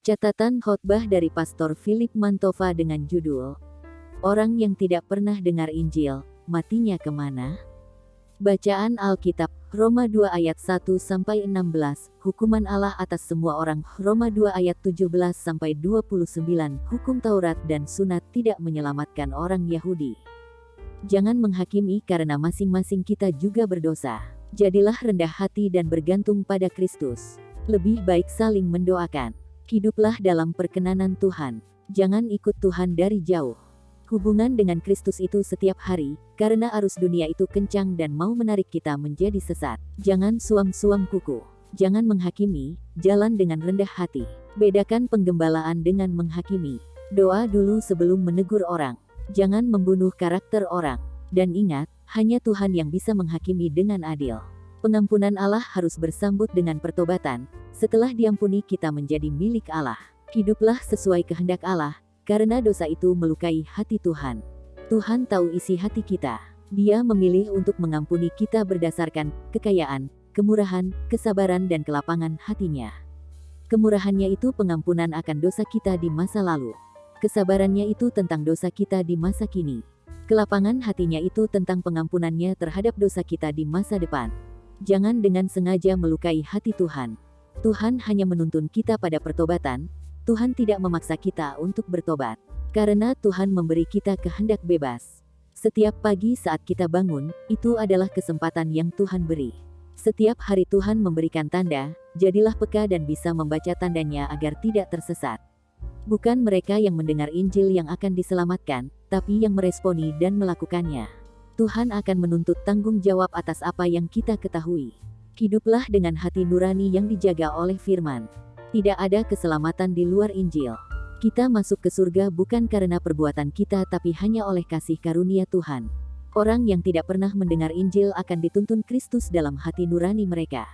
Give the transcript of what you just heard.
Catatan khotbah dari Pastor Philip Mantova dengan judul, Orang yang tidak pernah dengar Injil, matinya kemana? Bacaan Alkitab, Roma 2 ayat 1-16, hukuman Allah atas semua orang, Roma 2 ayat 17-29, hukum Taurat dan Sunat tidak menyelamatkan orang Yahudi. Jangan menghakimi karena masing-masing kita juga berdosa. Jadilah rendah hati dan bergantung pada Kristus. Lebih baik saling mendoakan. Hiduplah dalam perkenanan Tuhan. Jangan ikut Tuhan dari jauh. Hubungan dengan Kristus itu setiap hari, karena arus dunia itu kencang dan mau menarik kita menjadi sesat. Jangan suam-suam kuku. Jangan menghakimi, jalan dengan rendah hati. Bedakan penggembalaan dengan menghakimi. Doa dulu sebelum menegur orang. Jangan membunuh karakter orang. Dan ingat, hanya Tuhan yang bisa menghakimi dengan adil. Pengampunan Allah harus bersambut dengan pertobatan. Setelah diampuni kita menjadi milik Allah. Hiduplah sesuai kehendak Allah, karena dosa itu melukai hati Tuhan. Tuhan tahu isi hati kita. Dia memilih untuk mengampuni kita berdasarkan kekayaan, kemurahan, kesabaran dan kelapangan hatinya. Kemurahannya itu pengampunan akan dosa kita di masa lalu. Kesabarannya itu tentang dosa kita di masa kini. Kelapangan hatinya itu tentang pengampunannya terhadap dosa kita di masa depan. Jangan dengan sengaja melukai hati Tuhan. Tuhan hanya menuntun kita pada pertobatan. Tuhan tidak memaksa kita untuk bertobat. Karena Tuhan memberi kita kehendak bebas. Setiap pagi saat kita bangun, itu adalah kesempatan yang Tuhan beri. Setiap hari Tuhan memberikan tanda, jadilah peka dan bisa membaca tandanya agar tidak tersesat. Bukan mereka yang mendengar Injil yang akan diselamatkan, tapi yang meresponi dan melakukannya. Tuhan akan menuntut tanggung jawab atas apa yang kita ketahui. Hiduplah dengan hati nurani yang dijaga oleh firman. Tidak ada keselamatan di luar Injil. Kita masuk ke surga bukan karena perbuatan kita tapi hanya oleh kasih karunia Tuhan. Orang yang tidak pernah mendengar Injil akan dituntun Kristus dalam hati nurani mereka.